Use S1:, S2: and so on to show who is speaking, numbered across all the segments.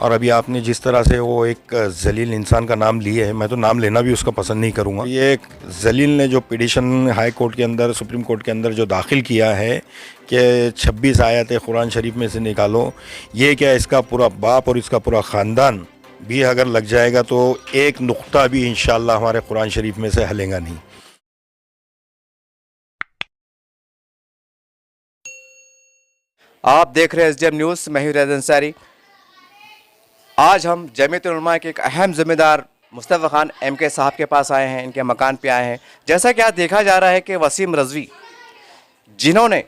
S1: और अभी आपने जिस तरह से वो एक जलील इंसान का नाम लिए है, मैं तो नाम लेना भी उसका पसंद नहीं करूँगा। ये एक जलील ने जो पिटीशन हाई कोर्ट के अंदर, सुप्रीम कोर्ट के अंदर जो दाखिल किया है कि 26 आयतें कुरान शरीफ में से निकालो, ये क्या इसका पूरा बाप और इसका पूरा ख़ानदान भी अगर लग जाएगा तो एक नुक्ता भी इंशाअल्लाह हमारे कुरान शरीफ में से हलेगा नहीं।
S2: आप देख रहे हैं एसडीएम न्यूज़। मैं हूं रियाज अंसारी। आज हम जमीयत उलमा के एक अहम ज़िम्मेदार मुस्तफ़ा खान एमके साहब के पास आए हैं, इनके मकान पे आए हैं। जैसा कि आज देखा जा रहा है कि वसीम रज़वी, जिन्होंने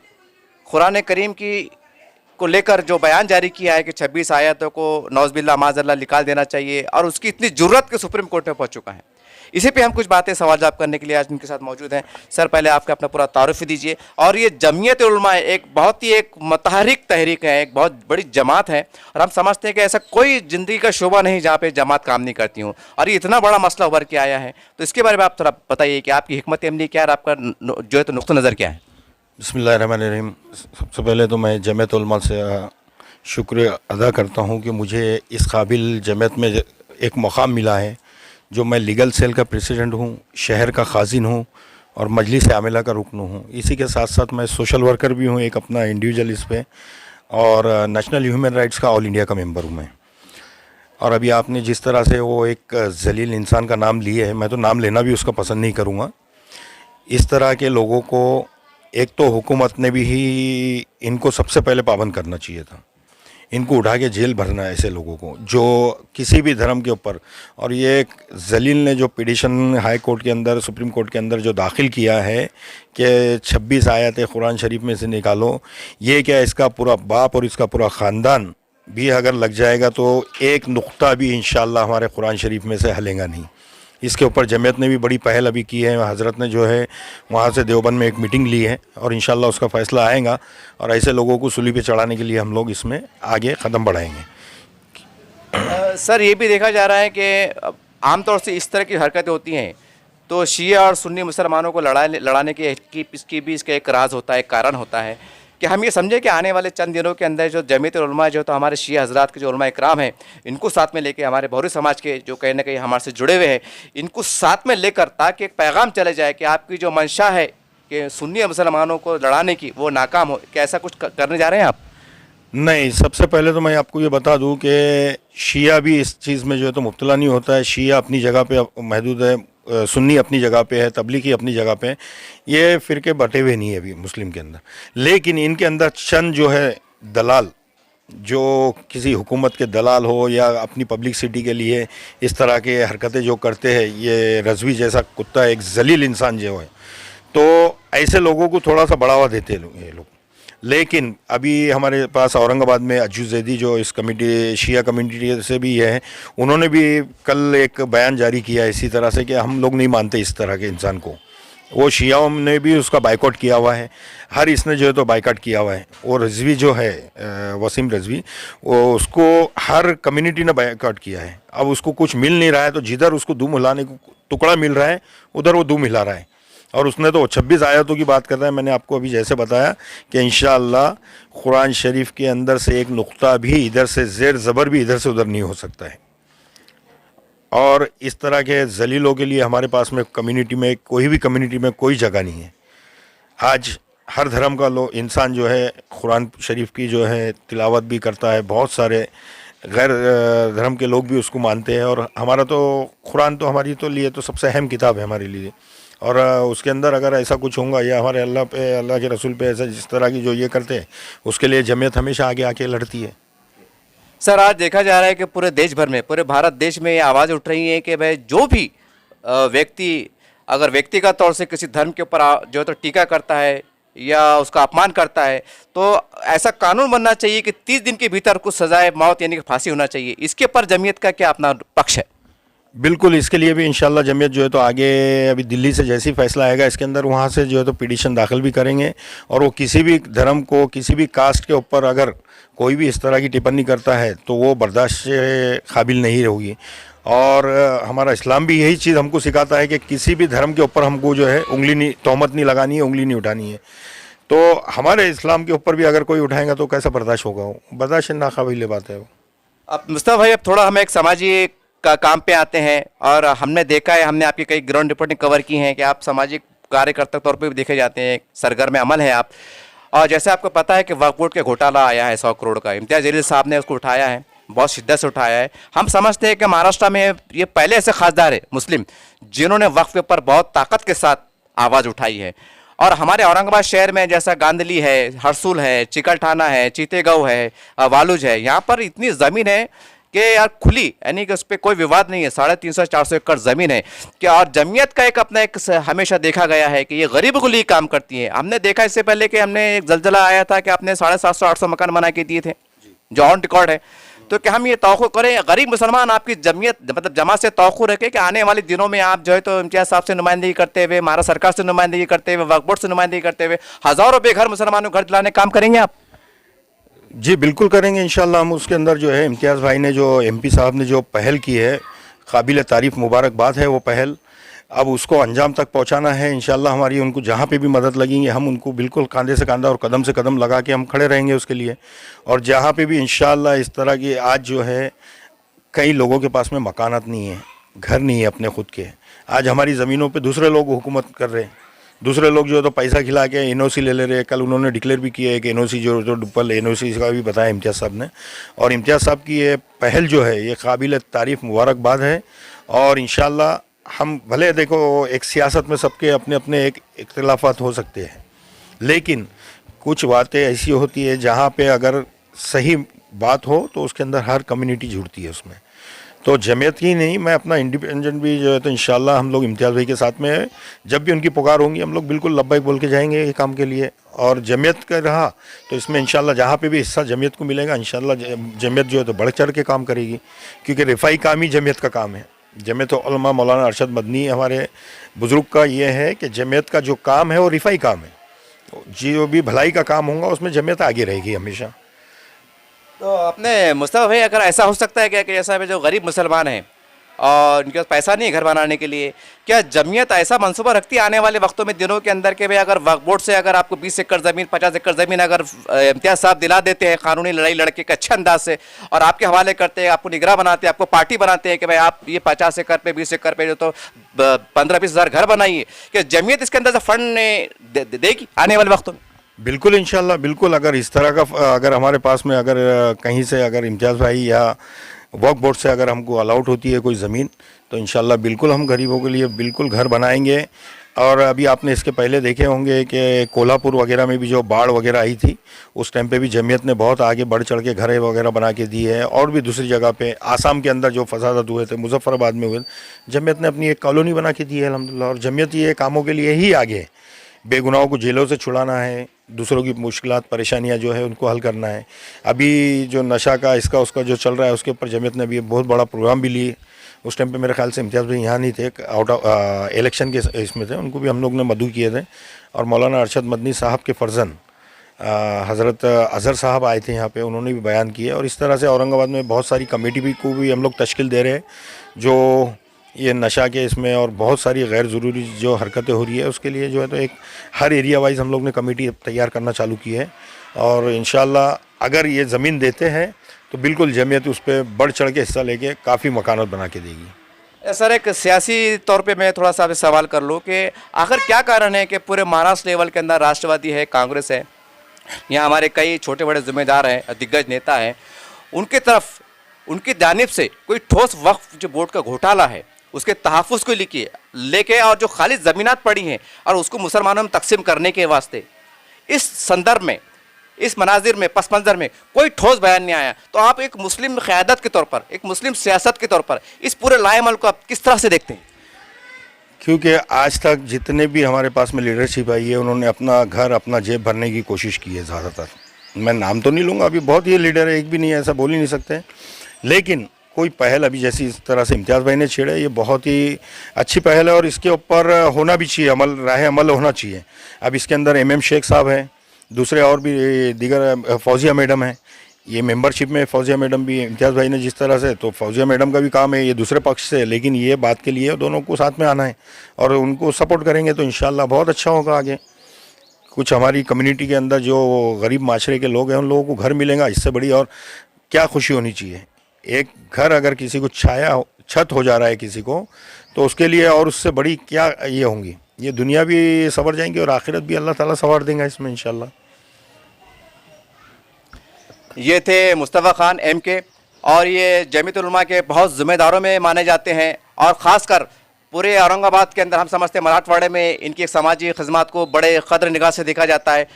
S2: कुरान करीम की को लेकर जो बयान जारी किया है कि 26 आयतों को नौज़बिल्लाह माज़अल्लाह निकाल देना चाहिए, और उसकी इतनी ज़रूरत के सुप्रीम कोर्ट में पहुँच चुका है। इसी पे हम कुछ बातें सवाल जवाब करने के लिए आज उनके साथ मौजूद हैं। सर, पहले आपका अपना पूरा तारुफ दीजिए। और ये जमीयत उलमा एक बहुत ही एक मतहरिक तहरीक है, एक बहुत बड़ी जमात है, और हम समझते हैं कि ऐसा कोई ज़िंदगी का शोबा नहीं जहाँ पे जमात काम नहीं करती हूँ, और ये इतना बड़ा मसला उभर के आया है। तो इसके बारे में आप थोड़ा बताइए कि आपकी हिकमत अमली क्या है और आपका जो है तो नुक्ता नज़र क्या है।
S1: बिस्मिल्लाहिर्रहमानिर्रहीम। सबसे पहले तो मैं जमीयत उलमा से शुक्र अदा करता हूँ कि मुझे इस काबिल जमीयत में एक मुकाम मिला है, जो मैं लीगल सेल का प्रेसिडेंट हूँ, शहर का खाजिन हूँ और मजलिस आमिला का रुकन हूँ। इसी के साथ साथ मैं सोशल वर्कर भी हूँ, एक अपना इंडिविजुअल इस पे, और नेशनल ह्यूमन राइट्स का ऑल इंडिया का मेंबर हूँ मैं। और अभी आपने जिस तरह से वो एक जलील इंसान का नाम लिए है, मैं तो नाम लेना भी उसका पसंद नहीं करूँगा। इस तरह के लोगों को एक तो हुकूमत ने भी ही इनको सबसे पहले पाबंद करना चाहिए था, इनको उठा के जेल भरना है ऐसे लोगों को जो किसी भी धर्म के ऊपर। और ये एक जलील ने जो पिटीशन हाई कोर्ट के अंदर, सुप्रीम कोर्ट के अंदर जो दाखिल किया है कि 26 आयतें कुरान शरीफ में से निकालो, ये क्या इसका पूरा बाप और इसका पूरा ख़ानदान भी अगर लग जाएगा तो एक नुक्ता भी इंशाअल्लाह हमारे कुरान शरीफ में से हलेगा नहीं। इसके ऊपर जमीयत ने भी बड़ी पहल अभी की है। हज़रत ने जो है वहाँ से देवबंद में एक मीटिंग ली है, और इंशाअल्लाह उसका फ़ैसला आएगा, और ऐसे लोगों को सूली पे चढ़ाने के लिए हम लोग इसमें आगे कदम बढ़ाएंगे।
S2: सर, ये भी देखा जा रहा है कि आमतौर से इस तरह की हरकतें होती हैं तो शिया और सुन्नी मुसलमानों को लड़ाने की इसकी भी इसका एक राज होता है, एक कारण होता है कि हम ये समझें कि आने वाले चंद दिनों के अंदर जो जमीयत उलमा जो तो हमारे शिया हजरात के जो उलमा इकराम हैं, इनको साथ में लेके हमारे बहुरी समाज के जो कहीं ना कहीं हमारे से जुड़े हुए हैं, इनको साथ में लेकर, ताकि एक पैगाम चले जाए कि आपकी जो मंशा है कि सुन्नी मुसलमानों को लड़ाने की, वो नाकाम हो। क्या ऐसा कुछ करने जा रहे हैं आप?
S1: नहीं, सबसे पहले तो मैं आपको ये बता दूं कि शिया भी इस चीज़ में जो है तो मुब्तला नहीं होता है। शिया अपनी जगह पे महदूद है, सुन्नी अपनी जगह पे है, तबलीगी अपनी जगह पे है। ये फ़िरके बटे हुए नहीं है अभी मुस्लिम के अंदर, लेकिन इनके अंदर चंद जो है दलाल, जो किसी हुकूमत के दलाल हो या अपनी पब्लिसिटी के लिए इस तरह के हरकतें जो करते हैं, ये रज़वी जैसा कुत्ता एक जलील इंसान जो है, तो ऐसे लोगों को थोड़ा सा बढ़ावा देते हैं ये लोग। लेकिन अभी हमारे पास औरंगाबाद में अज्जू ज़ैदी जो इस कमेटी, शिया कम्युनिटी से भी है, उन्होंने भी कल एक बयान जारी किया इसी तरह से कि हम लोग नहीं मानते इस तरह के इंसान को। वो शियाओं ने भी उसका बाइकआउट किया हुआ है, हर इसने जो है तो बाइकआउट किया हुआ है। और रज़वी जो है वसीम रज़वी, वो उसको हर कम्युनिटी ने बाइकआउट किया है। अब उसको कुछ मिल नहीं रहा है, तो जिधर उसको दुम हिलाने को टुकड़ा मिल रहा है, उधर वो दुम हिला रहा है। और उसने तो 26 आयतों की बात कर रहा है। मैंने आपको अभी जैसे बताया कि इंशाअल्लाह कुरान शरीफ के अंदर से एक नुक्ता भी इधर से ज़ेर ज़बर भी इधर से उधर नहीं हो सकता है। और इस तरह के जलीलों के लिए हमारे पास में कम्युनिटी में, कोई भी कम्युनिटी में कोई जगह नहीं है। आज हर धर्म का लोग इंसान जो है कुरान शरीफ की जो है तिलावत भी करता है, बहुत सारे गैर धर्म के लोग भी उसको मानते हैं। और हमारा तो कुरान तो हमारी तो लिए तो सबसे अहम किताब है हमारे लिए, और उसके अंदर अगर ऐसा कुछ होगा या हमारे अल्लाह पे, अल्लाह के रसूल पे ऐसा जिस तरह की जो ये करते हैं, उसके लिए जमीयत हमेशा आगे आके लड़ती है।
S2: सर, आज देखा जा रहा है कि पूरे देश भर में, पूरे भारत देश में ये आवाज़ उठ रही है कि भाई जो भी व्यक्ति अगर व्यक्तिगत तौर से किसी धर्म के ऊपर जो है तो टीका करता है या उसका अपमान करता है, तो ऐसा कानून बनना चाहिए कि 30 दिन के भीतर कुछ सजाए मौत यानी कि फांसी होना चाहिए। इसके ऊपर जमीयत का क्या अपना पक्ष है?
S1: बिल्कुल, इसके लिए भी इंशाल्लाह जमीयत जो है तो आगे अभी दिल्ली से जैसे ही फैसला आएगा इसके अंदर, वहाँ से जो है तो पिटीशन दाखिल भी करेंगे। और वो किसी भी धर्म को, किसी भी कास्ट के ऊपर अगर कोई भी इस तरह की टिप्पणी करता है तो वो बर्दाश्त के काबिल नहीं होगी। और हमारा इस्लाम भी यही चीज़ हमको सिखाता है कि किसी भी धर्म के ऊपर हमको जो है उंगली नहीं, तोहमत नहीं लगानी है, उंगली नहीं उठानी है। तो हमारे इस्लाम के ऊपर भी अगर कोई उठाएगा तो कैसा बर्दाश्त होगा? वो बर्दाश्त नाकाबिल बात है वो।
S2: अब मुस्तफा भाई, अब थोड़ा हम एक सामाजिक काम पे आते हैं, और हमने देखा है, हमने आपकी कई ग्राउंड रिपोर्टिंग कवर की हैं कि आप सामाजिक कार्यकर्ता के तौर पे भी देखे जाते हैं, सरगर्म अमल है आप। और जैसे आपको पता है कि वक्फ बोर्ड के घोटाला आया है 100 करोड़ का, इम्तियाज़ जलील साहब ने उसको उठाया है, बहुत शिद्दत से उठाया है। हम समझते हैं कि महाराष्ट्र में ये पहले ऐसे खासदार है मुस्लिम जिन्होंने वक्फ के ऊपर बहुत ताकत के साथ आवाज़ उठाई है। और हमारे औरंगाबाद शहर में जैसा गांधली है, हरसूल है, चिकलठाना है, चीतेगांव है, वालुज है, यहाँ पर इतनी ज़मीन है कि यार खुली, यानी कि उस पर कोई विवाद नहीं है, 350-400 एकड़ ज़मीन है कि। और जमीयत का एक अपना एक हमेशा देखा गया है कि ये गरीबों के लिए काम करती है। हमने देखा इससे पहले कि हमने एक जलजला आया था कि आपने 750-800 मकान बना के दिए थे, जो ऑन रिकॉर्ड है। तो क्या हम ये तवक्को करें, गरीब मुसलमान आपकी जमीयत मतलब जमात से तवक्को रखे कि आने वाले दिनों में आप जो है तो इम्तियाज़ साहब से नुमाइंदगी करते हुए, महाराष्ट्र सरकार से नुमाइंदगी करते हुए, वक्फ बोर्ड से नुमाइंदगी करते हुए हज़ारों बेघर मुसलमानों को घर दिलाने काम करेंगे आप?
S1: जी बिल्कुल करेंगे इंशाल्लाह। हम उसके अंदर जो है इम्तियाज़ भाई ने जो एमपी साहब ने जो पहल की है, काबिल तारीफ़ मुबारकबाद है वो पहल। अब उसको अंजाम तक पहुंचाना है इंशाल्लाह। हमारी उनको जहाँ पे भी मदद लगेंगे हम उनको बिल्कुल कंधे से कंधा और कदम से कदम लगा के हम खड़े रहेंगे उसके लिए। और जहाँ पे भी इंशाल्लाह इस तरह की, आज जो है कई लोगों के पास में मकानात नहीं है, घर नहीं है अपने खुद के। आज हमारी ज़मीनों पे दूसरे लोग हुकूमत कर रहे हैं, दूसरे लोग जो है तो पैसा खिला के एनओसी ले रहे हैं। कल उन्होंने डिक्लेयर भी किया है कि एनओसी जो डुप्पल एनओसी का भी बताया इम्तियाज़ साहब ने। और इम्तियाज़ साहब की ये पहल जो है ये काबिल तारीफ़ मुबारकबाद है। और इंशाल्लाह हम भले देखो एक सियासत में सबके अपने अपने एक इख्तिलाफात हो सकते हैं, लेकिन कुछ बातें ऐसी होती है जहाँ पे अगर सही बात हो तो उसके अंदर हर कम्युनिटी जुड़ती है उसमें। तो जमीयत ही नहीं, मैं अपना इंडिपेंडेंट भी जो है तो इंशाल्लाह हम लोग इम्तियाज़ भाई के साथ में है। जब भी उनकी पुकार होंगी हम लोग बिल्कुल लब्बैक बोल के जाएंगे ये काम के लिए। और जमीयत का रहा तो इसमें इंशाल्लाह जहाँ पे भी हिस्सा जमीयत को मिलेगा इंशाल्लाह जमीयत जो है तो बढ़ चढ़ के काम करेगी, क्योंकि रिफाई काम ही जमीयत का काम है। जमीयत उलमा मौलाना अरशद मदनी हमारे बुज़ुर्ग का ये है कि जमीयत का जो काम है वो रिफाई काम है, जो भी भलाई का काम होगा उसमें जमीयत आगे रहेगी हमेशा।
S2: तो अपने मुस्तफा भाई, अगर ऐसा हो सकता है क्या कि जैसा जो गरीब मुसलमान हैं और उनके पास पैसा नहीं है घर बनाने के लिए, क्या जमीयत ऐसा मंसूबा रखती है आने वाले वक्तों में, दिनों के अंदर के भाई अगर वक्फ बोर्ड से अगर आपको 20 एकड़ ज़मीन, 50 एकड़ ज़मीन अगर इम्तियाज़ साहब दिला देते हैं कानूनी लड़ाई लड़के के अच्छे अंदाज से, और आपके हवाले करते हैं, आपको निगरान बनाते हैं, आपको पार्टी बनाते हैं कि भाई आप ये 50 एकड़ पे 20 एकड़ पे जो तो 15-20 हज़ार घर बनाइए, क्या जमीयत इसके अंदर से फंड देगी आने वाले वक्तों में?
S1: बिल्कुल इंशाल्लाह, बिल्कुल। अगर इस तरह का अगर हमारे पास में अगर कहीं से अगर इम्तियाज़ भाई या वक्फ बोर्ड से अगर हमको अलाउट होती है कोई ज़मीन तो इंशाल्लाह बिल्कुल हम गरीबों के लिए बिल्कुल घर बनाएंगे। और अभी आपने इसके पहले देखे होंगे कि कोल्हापुर वगैरह में भी जो बाढ़ वगैरह आई थी उस टाइम पे भी जमीयत ने बहुत आगे बढ़ चढ़ के घर वगैरह बना के दी है। और भी दूसरी जगह पे आसाम के अंदर जो फसादात हुए थे, मुजफ्फराबाद में हुए, जमीयत ने अपनी एक कॉलोनी बना के दी है अल्हम्दुलिल्लाह। और जमीयत ये कामों के लिए ही आगे है, बेगुनाहों को जेलों से छुड़ाना है, दूसरों की मुश्किलात परेशानियां जो है उनको हल करना है। अभी जो नशा का इसका उसका जो चल रहा है उसके ऊपर जमीयत ने अभी बहुत बड़ा प्रोग्राम भी लिए। उस टाइम पे मेरे ख्याल से इम्तियाज़ भाई यहाँ नहीं थे, आउट ऑफ इलेक्शन के इसमें थे, उनको भी हम लोग ने मदऊ किए थे। और मौलाना अरशद मदनी साहब के फर्जन हज़रत अज़हर साहब आए थे यहाँ पे, उन्होंने भी बयान किए। और इस तरह से औरंगाबाद में बहुत सारी कमेटी भी को भी हम लोग तश्कील दे रहे हैं जो ये नशा के इसमें और बहुत सारी गैर ज़रूरी जो हरकतें हो रही है उसके लिए जो है तो एक हर एरिया वाइज हम लोग ने कमेटी तैयार करना चालू की है। और इंशाल्लाह अगर ये ज़मीन देते हैं तो बिल्कुल जमीयत उस पर बढ़ चढ़ के हिस्सा लेके काफ़ी मकानात बना के देगी।
S2: सर, एक सियासी तौर पे मैं थोड़ा सा आपसे सवाल कर लूँ कि आखिर क्या कारण है कि पूरे महाराष्ट्र लेवल के अंदर राष्ट्रवादी है, कांग्रेस है, यहाँ हमारे कई छोटे बड़े जिम्मेदार हैं, दिग्गज नेता हैं, उनकी तरफ उनकी जानिब से कोई ठोस वक्फ जो बोर्ड का घोटाला है उसके तहफ़्फ़ुज़ को लेके और जो खाली ज़मीनात पड़ी हैं और उसको मुसलमानों में तकसीम करने के वास्ते, इस संदर्भ में, इस मनाजिर में, पस मंज़र में कोई ठोस बयान नहीं आया। तो आप एक मुस्लिम क़यादत के तौर पर, एक मुस्लिम सियासत के तौर पर इस पूरे लाएमल को आप किस तरह से देखते हैं?
S1: क्योंकि आज तक जितने भी हमारे पास में लीडरशिप आई है उन्होंने अपना घर अपना जेब भरने की कोशिश की है ज़्यादातर। मैं नाम तो नहीं लूँगा, अभी बहुत ये लीडर है, एक भी नहीं है, ऐसा बोल ही नहीं सकते। लेकिन कोई पहल अभी जैसी इस तरह से इम्तियाज़ भाई ने छेड़ा, ये बहुत ही अच्छी पहल है और इसके ऊपर होना भी चाहिए, अमल राह अमल होना चाहिए। अब इसके अंदर एमएम शेख साहब हैं, दूसरे और भी दीगर फौजिया मैडम हैं, ये मेंबरशिप में फौजिया मैडम भी इम्तियाज़ भाई ने जिस तरह से, तो फौजिया मैडम का भी काम है, ये दूसरे पक्ष से, लेकिन ये बात के लिए दोनों को साथ में आना है और उनको सपोर्ट करेंगे तो इंशाल्लाह बहुत अच्छा होगा आगे। कुछ हमारी कम्युनिटी के अंदर जो गरीब माशरे के लोग हैं उन लोगों को घर मिलेगा, इससे बड़ी और क्या खुशी होनी चाहिए। एक घर अगर किसी को छत हो जा रहा है किसी को, तो उसके लिए और उससे बड़ी क्या ये होंगी, ये दुनिया भी संवर जाएंगी और आखिरत भी अल्लाह ताला संवार देंगे इसमें इंशाल्लाह।
S2: ये थे मुस्तफ़ा खान MK, और ये जमीयत उलमा के बहुत ज़िम्मेदारों में माने जाते हैं, और ख़ासकर पूरे औरंगाबाद के अंदर हम समझते हैं मराठवाड़े में इनकी एक समाजी खिदमत को बड़े कदर निगाह से देखा जाता है।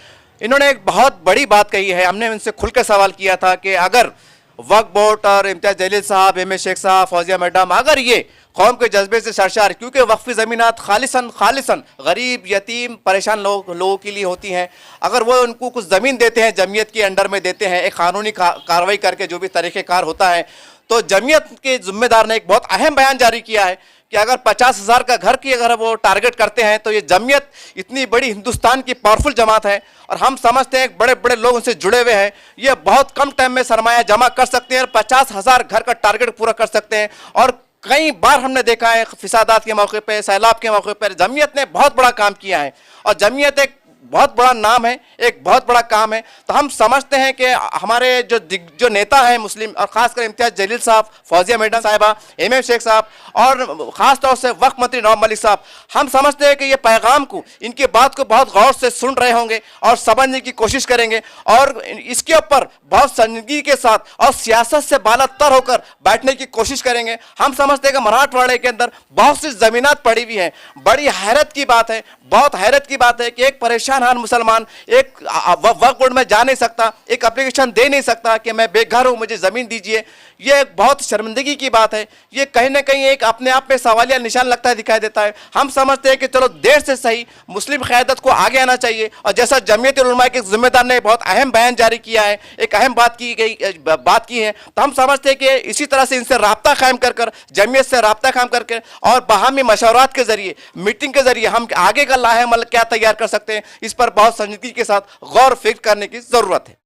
S2: इन्होंने एक बहुत बड़ी बात कही है, हमने उनसे खुल कर सवाल किया था कि अगर वक्फ बोर्ड और इम्तियाज़ जलील साहब, M.A. शेख साहब, फौजिया मैडम, अगर ये कौम के जज्बे से सरशार, क्योंकि वक्फी ज़मीनात खालिसन गरीब यतीम परेशान लोगों के लिए होती हैं, अगर वो उनको कुछ ज़मीन देते हैं, जमीयत के अंडर में देते हैं, एक कानूनी कार्रवाई करके जो भी तरीक़ेकार होता है, तो जमीयत के ज़िम्मेदार ने एक बहुत अहम बयान जारी किया है कि अगर 50,000 का घर की अगर वो टारगेट करते हैं, तो ये जमीयत इतनी बड़ी हिंदुस्तान की पावरफुल जमात है, और हम समझते हैं बड़े बड़े लोग उनसे जुड़े हुए हैं, ये बहुत कम टाइम में सरमाया जमा कर सकते हैं और 50,000 घर का टारगेट पूरा कर सकते हैं। और कई बार हमने देखा है फिसादात के मौके पर, सैलाब के मौके पर जमीयत ने बहुत बड़ा काम किया है, और जमीयत एक बहुत बड़ा नाम है, एक बहुत बड़ा काम है। तो हम समझते हैं कि हमारे जो नेता हैं मुस्लिम, और ख़ासकर इम्तियाज़ जलील साहब, फौजिया मैडम साहिबा, M.A. शेख साहब, और ख़ास तौर से वक्फ मंत्री नवाब मलिक साहब, हम समझते हैं कि ये पैगाम को, इनकी बात को बहुत गौर से सुन रहे होंगे और समझने की कोशिश करेंगे, और इसके ऊपर बहुत संजीदगी के साथ और सियासत से बालातर होकर बैठने की कोशिश करेंगे। हम समझते हैं कि मराठवाड़े के अंदर बहुत सी ज़मीनात पड़ी हुई हैं। बड़ी हैरत की बात है, बहुत हैरत की बात है कि एक परेशान हाल मुसलमान एक वक्फ बोर्ड में जा नहीं सकता, एक एप्लीकेशन दे नहीं सकता कि मैं बेघर हूं, मुझे ज़मीन दीजिए। ये एक बहुत शर्मिंदगी की बात है, ये कहीं ना कहीं एक अपने आप में सवालिया निशान लगता है, दिखाई देता है। हम समझते हैं कि चलो देर से सही मुस्लिम क़यादत को आगे आना चाहिए, और जैसा जमीयत उलमा के ज़िम्मेदार ने बहुत अहम बयान जारी किया है, एक अहम बात की है, तो हम समझते हैं कि इसी तरह से इनसे रब्ता कायम कर जमीयत से रब्ता कायम करके और बाहमी मशवरात के ज़रिए, मीटिंग के ज़रिए हम आगे का लाहे अमल क्या तैयार कर सकते हैं, इस पर बहुत संजीदगी के साथ गौर फिक्र करने की ज़रूरत है।